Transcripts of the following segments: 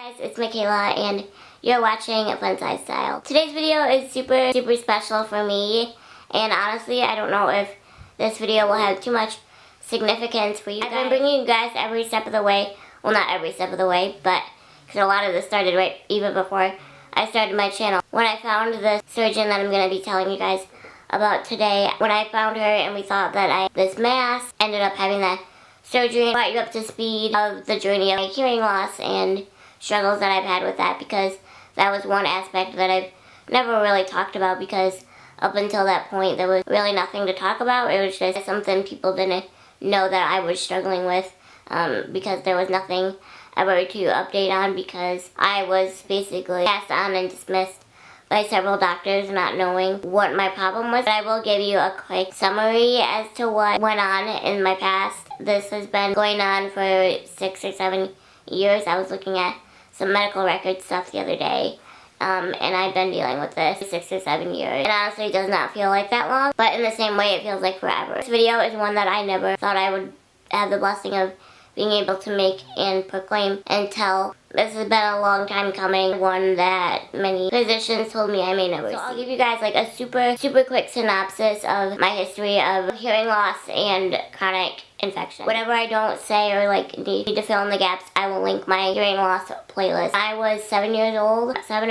Guys, it's Michaela and you're watching FunsizedStyle. Today's video is super special for me, and honestly I don't know if this video will have too much significance for you guys. I've been bringing you guys every step of the way, well not every step of the way, but because a lot of this started right even before I started my channel. When I found the surgeon that I'm going to be telling you guys about today, when I found her and we thought that this mass, ended up having that surgery, brought you up to speed of the journey of my hearing loss and struggles that I've had with that, because that was one aspect that I've never really talked about, because up until that point there was really nothing to talk about. It was just something people didn't know that I was struggling with, because there was nothing ever to update on, because I was basically passed on and dismissed by several doctors not knowing what my problem was. But I will give you a quick summary as to what went on in my past. This has been going on for 6 or 7 years. I was looking at some medical record stuff the other day, and I've been dealing with this for 6 or 7 years. And honestly, it does not feel like that long, but in the same way, it feels like forever. This video is one that I never thought I would have the blessing of being able to make and proclaim and tell. This has been a long time coming, one that many physicians told me I may never see. So I'll give you guys like a super quick synopsis of my history of hearing loss and chronic infection. Whatever I don't say or like need to fill in the gaps, I will link my hearing loss playlist. I was 7 or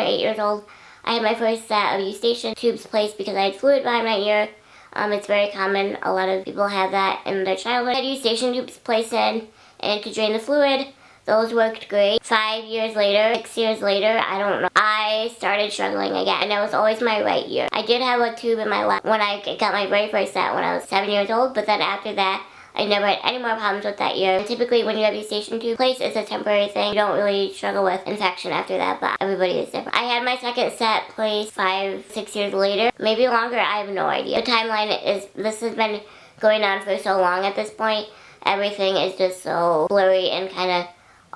8 years old. I had my first set of eustachian tubes placed because I had fluid behind my ear. It's very common. A lot of people have that in their childhood. I had eustachian tubes placed in and to drain the fluid. Those worked great. 5 years later, 6 years later, I don't know, I started struggling again, and it was always my right ear. I did have a tube in my left when I got my very first set when I was 7 years old, but then after that, I never had any more problems with that ear. And typically when you have eustachian tube placed, it's a temporary thing. You don't really struggle with infection after that, but everybody is different. I had my second set placed 5, 6 years later, maybe longer, I have no idea. The timeline is, this has been going on for so long at this point, everything is just so blurry and kind of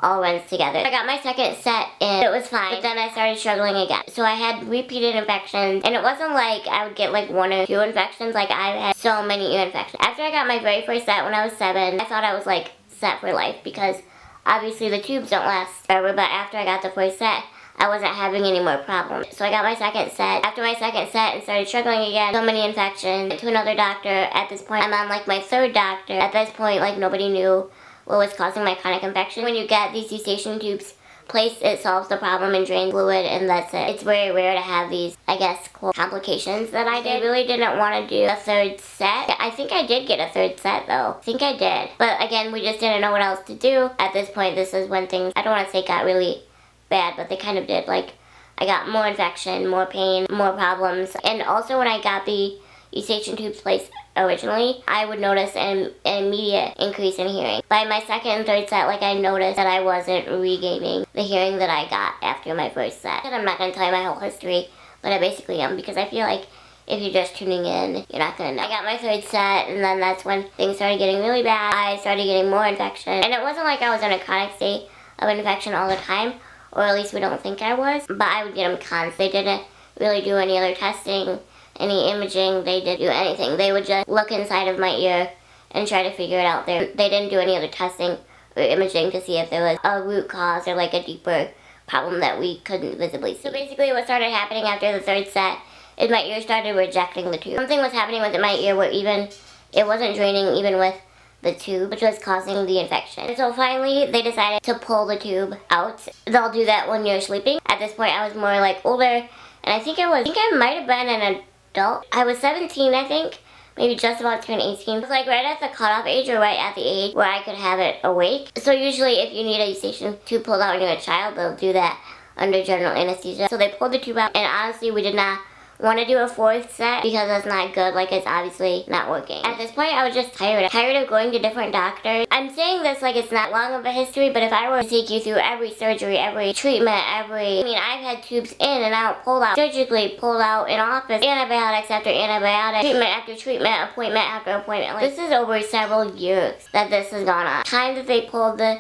all runs together. I got my second set and it was fine, but then I started struggling again. So I had repeated infections, and it wasn't like I would get like 1 or 2 infections, like I've had so many ear infections. After I got my very first set when I was 7, I thought I was like set for life, because obviously the tubes don't last forever, but after I got the first set, I wasn't having any more problems. So I got my second set. After my second set and started struggling again, so many infections, to another doctor. At this point, I'm on like my 3rd doctor. At this point, like nobody knew what was causing my chronic infection. When you get these eustachian tubes placed, it solves the problem and drains fluid, and that's it. It's very rare to have these, I guess, quote, complications that I did. I really didn't want to do a 3rd set. I think I did get a 3rd set though. I think I did. But again, we just didn't know what else to do. At this point, this is when things, I don't want to say got really bad, but they kind of did. Like, I got more infection, more pain, more problems. And also when I got the eustachian tubes placed originally, I would notice an immediate increase in hearing. By my 2nd and 3rd set, like, I noticed that I wasn't regaining the hearing that I got after my first set. And I'm not going to tell you my whole history, but I basically am, because I feel like if you're just tuning in, you're not going to know. I got my 3rd set, and then that's when things started getting really bad. I started getting more infection, and it wasn't like I was in a chronic state of infection all the time, or at least we don't think I was, but I would get them constantly. They didn't really do any other testing, any imaging, they didn't do anything. They would just look inside of my ear and try to figure it out there. They didn't do any other testing or imaging to see if there was a root cause or like a deeper problem that we couldn't visibly see. So basically what started happening after the 3rd set is my ear started rejecting the tube. Something was happening with my ear where it wasn't draining even with the tube, which was causing the infection. And so finally they decided to pull the tube out. They'll do that when you're sleeping. At this point I was more like older, and I think I might have been an adult. I was 17, I think, maybe just about to turn 18. It was like right at the cutoff age, or right at the age where I could have it awake. So usually if you need a eustachian tube pulled out when you're a child, they'll do that under general anesthesia. So they pulled the tube out, and honestly we did not want to do a 4th set because that's not good, like it's obviously not working. At this point I was just tired of going to different doctors. I'm saying this like it's not long of a history, but if I were to take you through every surgery, every treatment, I've had tubes in and out, pulled out, surgically pulled out in office, antibiotics after antibiotics, treatment after treatment, appointment after appointment. Like, this is over several years that this has gone on. The time that they pulled the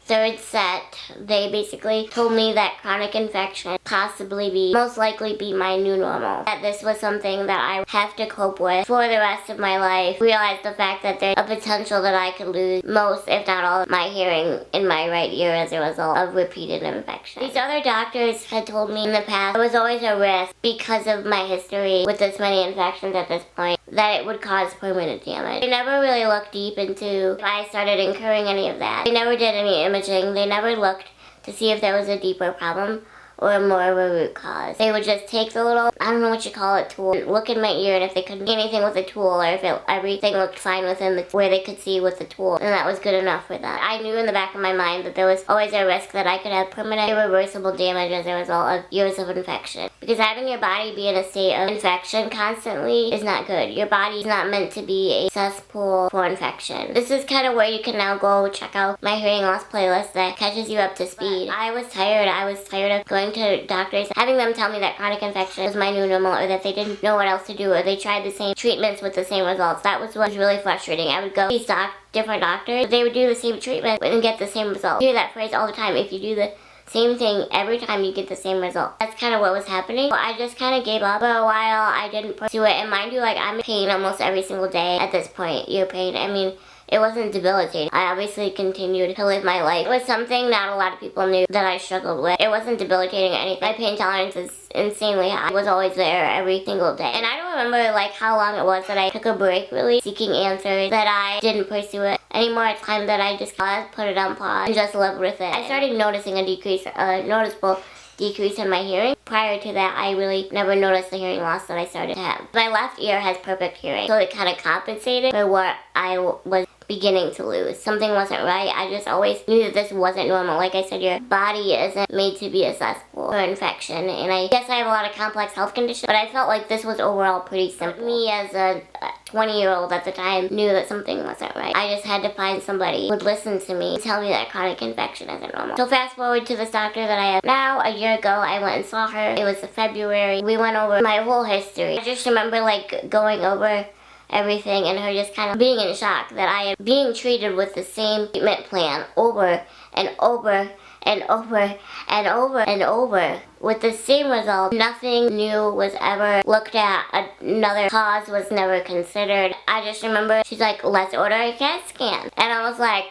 third set, they basically told me that chronic infection most likely be my new normal. That this was something that I have to cope with for the rest of my life. Realized the fact that there's a potential that I could lose most, if not all, of my hearing in my right ear as a result of repeated infection. These other doctors had told me in the past there was always a risk because of my history with this many infections at this point that it would cause permanent damage. They never really looked deep into if I started incurring any of that. They never did any imaging. They never looked to see if there was a deeper problem or more of a root cause. They would just take the little, I don't know what you call it, tool, and look in my ear, and if they couldn't see anything with the tool, or if everything looked fine within where they could see with the tool, then that was good enough for that. I knew in the back of my mind that there was always a risk that I could have permanent, irreversible damage as a result of years of infection. Because having your body be in a state of infection constantly is not good. Your body is not meant to be a cesspool for infection. This is kind of where you can now go check out my hearing loss playlist that catches you up to speed. I was tired. I was tired of going to doctors, having them tell me that chronic infection was my new normal, or that they didn't know what else to do, or they tried the same treatments with the same results. That was what was really frustrating. I would go to these different doctors, but they would do the same treatment and get the same result. You hear that phrase all the time. If you do the same thing every time, you get the same result. That's kind of what was happening. I just kind of gave up for a while. I didn't pursue it, and mind you, like, I'm in pain almost every single day at this point. Ear pain. I mean, it wasn't debilitating. I obviously continued to live my life. It was something not a lot of people knew that I struggled with. It wasn't debilitating or anything. My pain tolerance is insanely high. It was always there every single day. And I don't remember like how long it was that I took a break really seeking answers, that I didn't pursue it anymore. It's time that I just put it on pause and just lived with it. I started noticing a noticeable decrease in my hearing. Prior to that, I really never noticed the hearing loss that I started to have. My left ear has perfect hearing, so it kind of compensated for what I was beginning to lose. Something wasn't right. I just always knew that this wasn't normal. Like I said, your body isn't made to be a cesspool for infection, and I guess I have a lot of complex health conditions, but I felt like this was overall pretty simple. Me as a 20-year-old at the time knew that something wasn't right. I just had to find somebody who would listen to me and tell me that chronic infection isn't normal. So fast forward to this doctor that I have now. A year ago, I went and saw her. It was February. We went over my whole history. I just remember like going over everything and her just kind of being in shock that I am being treated with the same treatment plan over and over and over and over and over with the same result. Nothing new was ever looked at. Another cause was never considered. I just remember she's like, let's order a CAT scan. And I was like,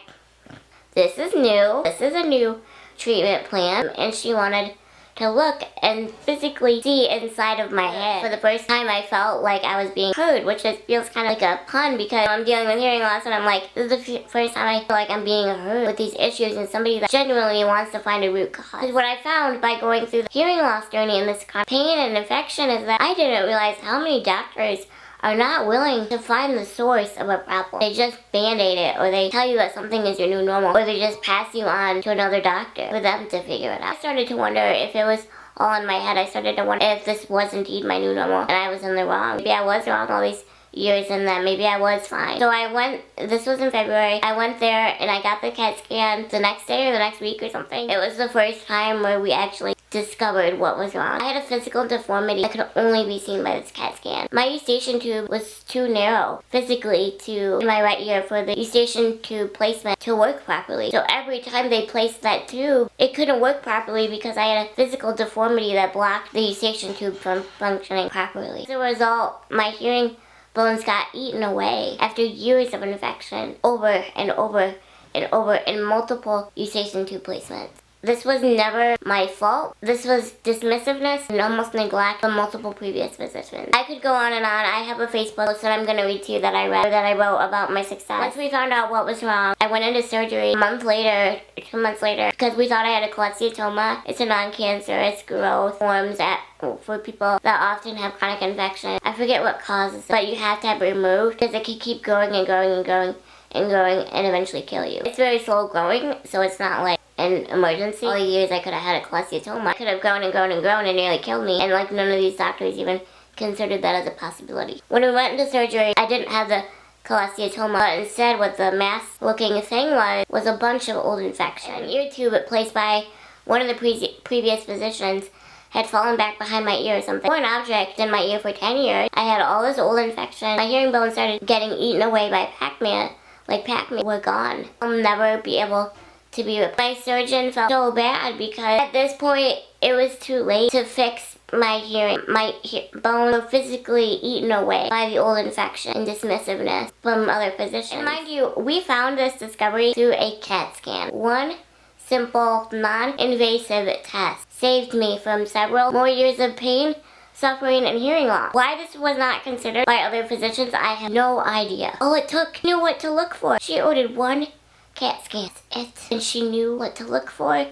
this is new. This is a new treatment plan. And she wanted to look and physically see inside of my head. For the first time, I felt like I was being heard, which just feels kind of like a pun because I'm dealing with hearing loss, and I'm like, this is the first time I feel like I'm being heard with these issues, and somebody that genuinely wants to find a root cause. Because what I found by going through the hearing loss journey and this pain and infection is that I didn't realize how many doctors are not willing to find the source of a problem. They just band-aid it, or they tell you that something is your new normal, or they just pass you on to another doctor for them to figure it out. I started to wonder if it was all in my head. I started to wonder if this was indeed my new normal and I was in the wrong. Maybe I was wrong all these years and that maybe I was fine. So I went, this was in February, I went there and I got the CAT scan the next day or the next week or something. It was the first time where we actually discovered what was wrong. I had a physical deformity that could only be seen by this CAT scan. My eustachian tube was too narrow physically in my right ear for the eustachian tube placement to work properly. So every time they placed that tube, it couldn't work properly because I had a physical deformity that blocked the eustachian tube from functioning properly. As a result, my hearing bones got eaten away after years of infection over and over and over in multiple eustachian tube placements. This was never my fault. This was dismissiveness and almost neglect from multiple previous physicians. I could go on and on. I have a Facebook post that I'm going to read to you that I wrote about my success. Once we found out what was wrong, I went into surgery a month later, 2 months later, because we thought I had a cholesteatoma. It's a non-cancerous growth, forms for people that often have chronic infection. I forget what causes it, but you have to have it removed because it can keep growing and growing and growing and growing and eventually kill you. It's very slow growing, so it's not like an emergency. All the years I could have had a cholesteatoma, I could have grown and grown and grown and nearly killed me, and like none of these doctors even considered that as a possibility. When we went into surgery, I didn't have the cholesteatoma, but instead what the mass looking thing was a bunch of old infection. An ear tube placed by one of the previous physicians had fallen back behind my ear or something. Or an object in my ear for 10 years. I had all this old infection. My hearing bones started getting eaten away by Pac-Man. Like Pac-Man were gone. I'll never be able to be replaced. My surgeon felt so bad because at this point it was too late to fix my hearing. My bones were physically eaten away by the old infection and dismissiveness from other physicians. And mind you, we found this discovery through a CAT scan. One simple, non-invasive test saved me from several more years of pain, suffering, and hearing loss. Why this was not considered by other physicians, I have no idea. All it took, knew what to look for. She ordered one CAT scan, and she knew what to look for,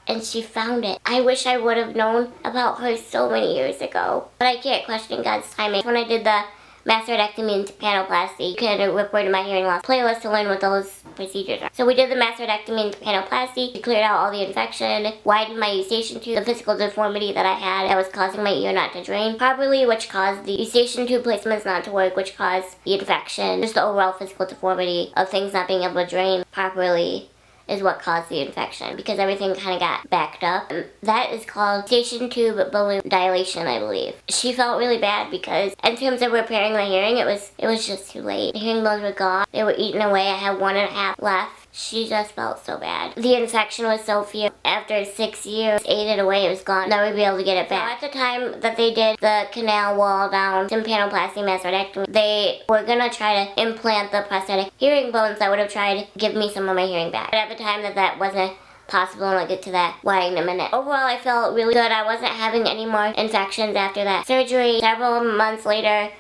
and she found it. I wish I would have known about her so many years ago, but I can't question God's timing. When I did the mastoidectomy and panoplasty, you can refer to my hearing loss playlist to learn what those procedures are. So we did the mastoidectomy and panoplasty. We cleared out all the infection, widened my eustachian tube, the physical deformity that I had that was causing my ear not to drain properly, which caused the eustachian tube placements not to work, which caused the infection. Just the overall physical deformity of things not being able to drain properly is what caused the infection, because everything kind of got backed up. That is called eustachian tube balloon dilation, I believe. She felt really bad because in terms of repairing my hearing, it was just too late. The hearing bones were gone. They were eaten away. I had 1.5 left. She just felt so bad. The infection was so fierce. After 6 years, ate it away, it was gone. Never be able to get it back. So at the time that they did the canal wall down, tympanoplasty, mastoidectomy, they were gonna try to implant the prosthetic hearing bones that would have tried to give me some of my hearing back. But at the time that wasn't possible, and I'll get to that why in a minute. Overall, I felt really good. I wasn't having any more infections after that surgery. Several months later,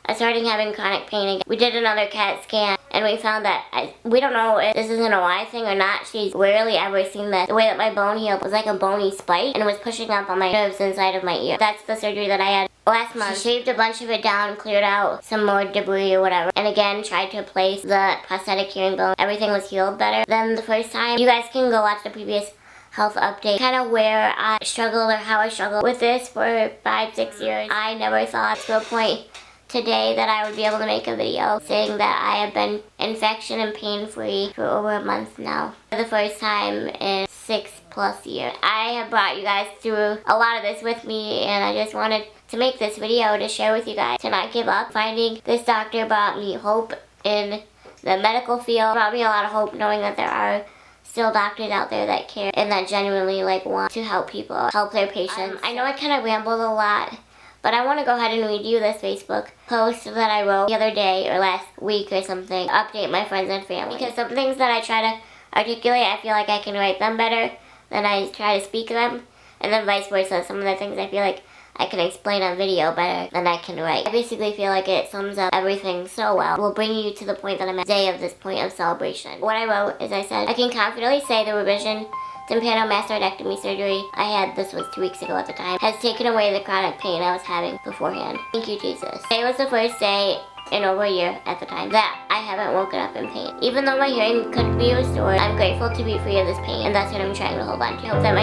I started having chronic pain again. We did another CAT scan, and we found that, we don't know if this is an OI thing or not. She's rarely ever seen this. The way that my bone healed was like a bony spike, and it was pushing up on my nerves inside of my ear. That's the surgery that I had last month. She shaved a bunch of it down, cleared out some more debris or whatever, and again tried to replace the prosthetic hearing bone. Everything was healed better than the first time. You guys can go watch the previous health update, kind of where I struggled or how I struggled with this for 5-6 years. I never thought to a point today that I would be able to make a video saying that I have been infection and pain free for over a month now. For the first time in 6+ years. I have brought you guys through a lot of this with me, and I just wanted to make this video to share with you guys, to not give up. Finding this doctor brought me hope in the medical field, brought me a lot of hope knowing that there are still doctors out there that care and that genuinely want to help people, help their patients. I know I kind of rambled a lot, but I want to go ahead and read you this Facebook post that I wrote the other day or last week or something, update my friends and family. Because some things that I try to articulate, I feel like I can write them better than I try to speak them, and then vice versa. Some of the things I feel like I can explain on video better than I can write. I basically feel like it sums up everything so well. Will bring you to the point that I'm at today of this point of celebration. What I wrote is I said, I can confidently say the revision tympanomastodectomy surgery I had, this was 2 weeks ago at the time, has taken away the chronic pain I was having beforehand. Thank you, Jesus. Today was the first day in over a year at the time that I haven't woken up in pain. Even though my hearing could be restored, I'm grateful to be free of this pain, and that's what I'm trying to hold on to. I hope that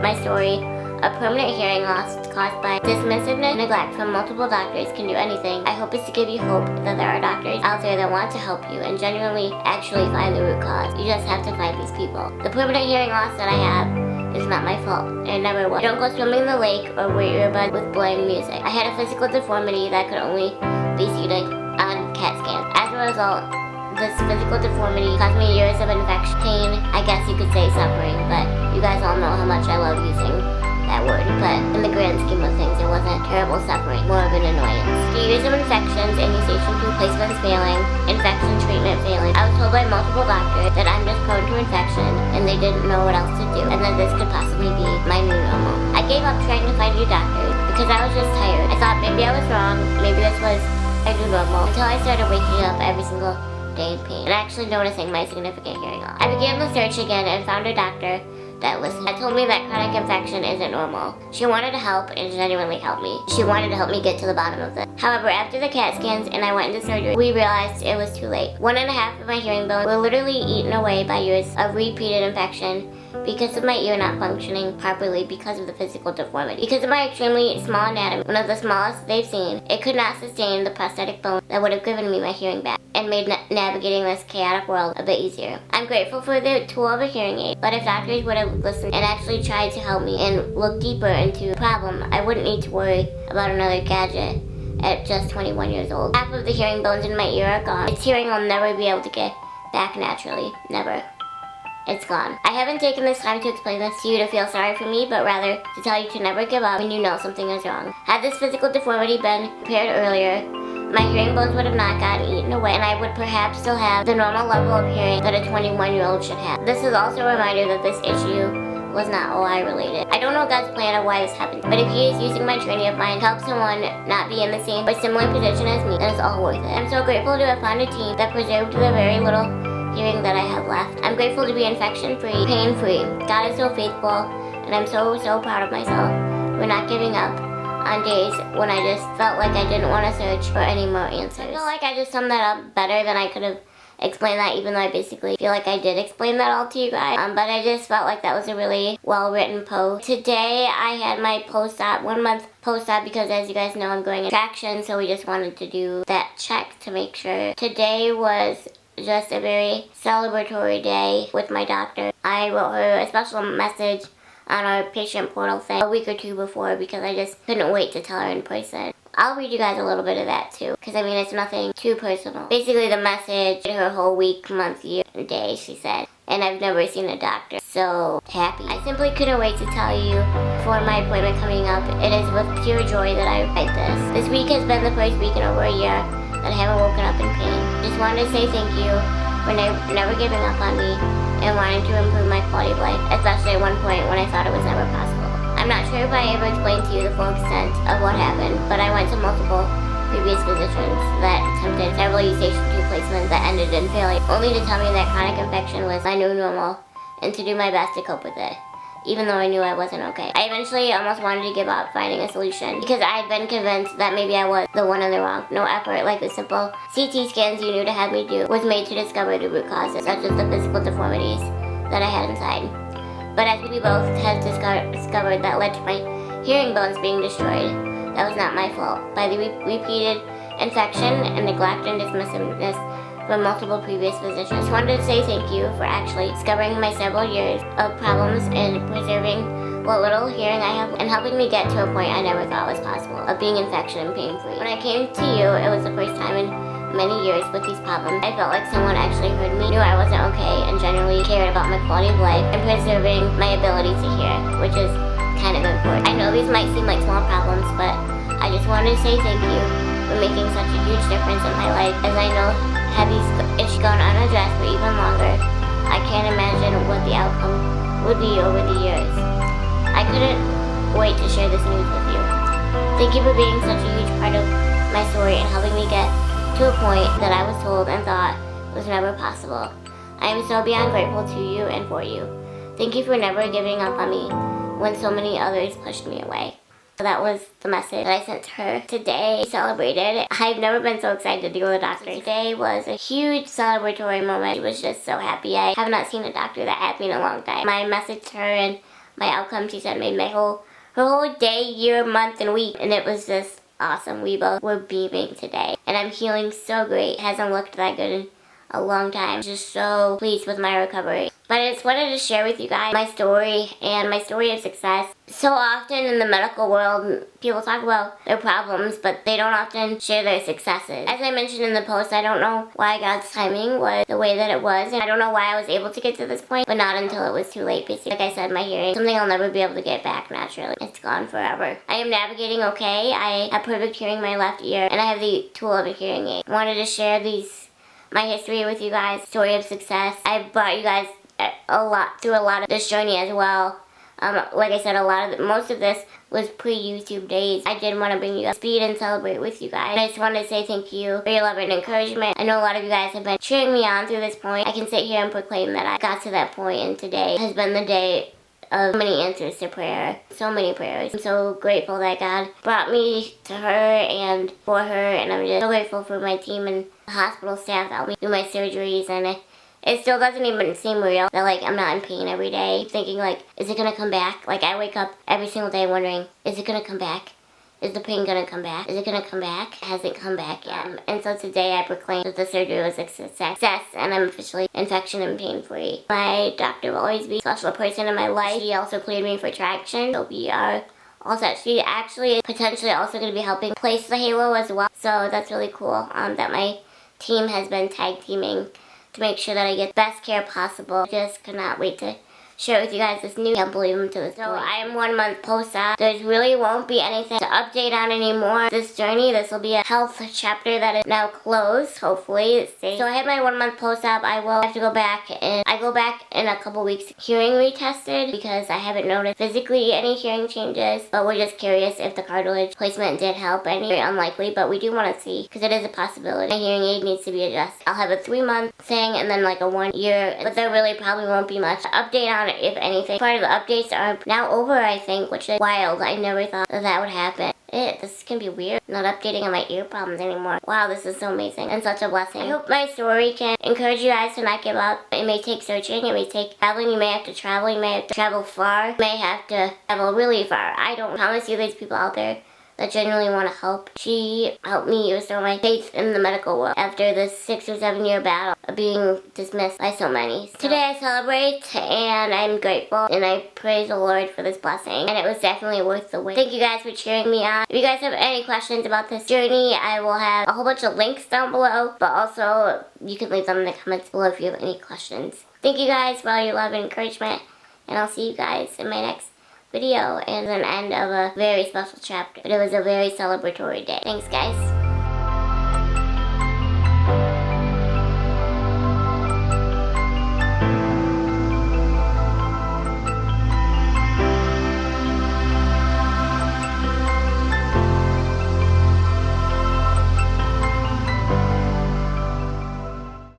my story, a permanent hearing loss caused by dismissiveness and neglect from multiple doctors, can do anything. I hope it's to give you hope that there are doctors out there that want to help you and genuinely actually find the root cause. You just have to find these people. The permanent hearing loss that I have is not my fault. It never was. I don't go swimming in the lake or wear earbuds with blaring music. I had a physical deformity that could only be seen on CAT scans. As a result, this physical deformity caused me years of infection, pain, I guess you could say suffering, but you guys all know how much I love using that word. But in the grand scheme of things, it wasn't terrible suffering, more of an annoyance. Years of infections and eustachian tube placements failing, infection treatment failing. I was told by multiple doctors that I'm just prone to infection and they didn't know what else to do, and that this could possibly be my new normal. I gave up trying to find new doctors because I was just tired. I thought maybe I was wrong, maybe this was my new normal, until I started waking up every single day in pain and actually noticing my significant hearing loss. I began the search again and found a doctor that listened. That told me that chronic infection isn't normal. She wanted to help and genuinely help me. She wanted to help me get to the bottom of this. However, after the CAT scans and I went into surgery, we realized it was too late. 1.5 of my hearing bones were literally eaten away by years of repeated infection because of my ear not functioning properly because of the physical deformity. Because of my extremely small anatomy, one of the smallest they've seen, it could not sustain the prosthetic bone that would have given me my hearing back and made navigating this chaotic world a bit easier. I'm grateful for the tool of a hearing aid, but if doctors would have listened and actually tried to help me and look deeper into the problem, I wouldn't need to worry about another gadget at just 21 years old. Half of the hearing bones in my ear are gone. Its hearing I'll never be able to get back naturally. Never. it's gone. I haven't taken this time to explain this to you to feel sorry for me, but rather to tell you to never give up when you know something is wrong. Had this physical deformity been repaired earlier, my hearing bones would have not gotten eaten away, and I would perhaps still have the normal level of hearing that a 21-year-old should have. This is also a reminder that this issue was not OI related. I don't know God's plan of why this happened, but if He is using my training of mine to help someone not be in the same or similar position as me, then it's all worth it. I'm so grateful to have found a team that preserved the very little hearing that I have left. I'm grateful to be infection-free, pain-free. God is so faithful, and I'm so proud of myself for not giving up on days when I just felt like I didn't want to search for any more answers. I feel like I just summed that up better than I could have explained that, even though I basically feel like I did explain that all to you guys. But I just felt like that was a really well-written post. Today I had my post-op, 1 month post-op, because as you guys know I'm going in traction, so we just wanted to do that check to make sure. Today was just a very celebratory day with my doctor. I wrote her a special message on our patient portal thing a week or two before because I just couldn't wait to tell her in person. I'll read you guys a little bit of that too, because I mean it's nothing too personal. Basically the message, her whole week, month, year, day, she said, and I've never seen a doctor so happy. I simply couldn't wait to tell you for my appointment coming up. It is with pure joy that I write this. This week has been the first week in over a year that I haven't woken up in pain. Just wanted to say thank you for never giving up on me and wanting to improve my quality of life, especially at one point when I thought it was never possible. I'm not sure if I ever explained to you the full extent of what happened, but I went to multiple previous physicians that attempted several stage 2 placements that ended in failure, only to tell me that chronic infection was my new normal and to do my best to cope with it, even though I knew I wasn't okay. I eventually almost wanted to give up finding a solution because I had been convinced that maybe I was the one in the wrong. No effort, like the simple CT scans you knew to have me do, was made to discover the root causes, such as the physical deformities that I had inside. But as we both had discovered that led to my hearing bones being destroyed, that was not my fault. By the repeated infection and neglect and dismissiveness from multiple previous physicians. I just wanted to say thank you for actually discovering my several years of problems and preserving what little hearing I have and helping me get to a point I never thought was possible of being infection and pain-free. When I came to you, it was the first time in many years with these problems. I felt like someone actually heard me, knew I wasn't okay, and genuinely cared about my quality of life and preserving my ability to hear, which is kind of important. I know these might seem like small problems, but I just wanted to say thank you for making such a huge difference in my life, as I know had these issues gone unaddressed for even longer, I can't imagine what the outcome would be over the years. I couldn't wait to share this news with you. Thank you for being such a huge part of my story and helping me get to a point that I was told and thought was never possible. I am so beyond grateful to you and for you. Thank you for never giving up on me when so many others pushed me away. So that was the message that I sent to her. Today, celebrated. I've never been so excited to go to the doctor. Today was a huge celebratory moment. She was just so happy. I have not seen a doctor that happy in a long time. My message to her and my outcome, she said, made her whole day, year, month, and week. And it was just awesome. We both were beaming today. And I'm healing so great. It hasn't looked that good in a long time. Just so pleased with my recovery. But I just wanted to share with you guys my story and my story of success. So often in the medical world, people talk about their problems, but they don't often share their successes. As I mentioned in the post, I don't know why God's timing was the way that it was, and I don't know why I was able to get to this point, but not until it was too late. Basically, like I said, my hearing, something I'll never be able to get back naturally. It's gone forever. I am navigating okay. I have perfect hearing in my left ear, and I have the tool of a hearing aid. I wanted to share my history with you guys, story of success. I brought you guys through a lot of this journey as well. Like I said, most of this was pre-YouTube days. I did want to bring you up to speed and celebrate with you guys. And I just wanted to say thank you for your love and encouragement. I know a lot of you guys have been cheering me on through this point. I can sit here and proclaim that I got to that point, and today has been the day of many answers to prayer. So many prayers. I'm so grateful that God brought me to her and for her, and I'm just so grateful for my team and the hospital staff that helped me do my surgeries, and it still doesn't even seem real that, like, I'm not in pain every day. Thinking, like, is it gonna come back? Like, I wake up every single day wondering, is it gonna come back? Is the pain gonna come back? Is it gonna come back? It hasn't come back yet. And so today I proclaim that the surgery was a success, and I'm officially infection and pain-free. My doctor will always be a special person in my life. She also cleared me for traction, so we are all set. She actually is potentially also gonna be helping place the halo as well. So that's really cool that my team has been tag teaming to make sure that I get the best care possible. Just cannot wait to share with you guys this new. Can't believe I'm to this point. So I am 1 month post-op. There really won't be anything to update on anymore. This journey, this will be a health chapter that is now closed, hopefully. So I had my 1 month post-op. I will have to go back, and I go back in a couple weeks hearing retested because I haven't noticed physically any hearing changes, but we're just curious if the cartilage placement did help. Any very unlikely, but we do want to see because it is a possibility. My hearing aid needs to be adjusted. I'll have a 3 month thing and then like a 1 year, but there really probably won't be much update on it, if anything. Part of the updates are now over, I think, which is wild. I never thought that would happen. This can be weird, not updating on my ear problems anymore. Wow, this is so amazing and such a blessing. I hope my story can encourage you guys to not give up. It may take searching, it may take traveling, you may have to travel, you may have to travel far, you may have to travel really far. I don't promise you there's people out there that genuinely want to help. She helped me restore my faith in the medical world after this 6 or 7 year battle of being dismissed by so many. So today I celebrate and I'm grateful and I praise the Lord for this blessing, and it was definitely worth the wait. Thank you guys for cheering me on. If you guys have any questions about this journey, I will have a whole bunch of links down below, but also you can leave them in the comments below if you have any questions. Thank you guys for all your love and encouragement, and I'll see you guys in my next video and an end of a very special chapter. But it was a very celebratory day. Thanks, guys.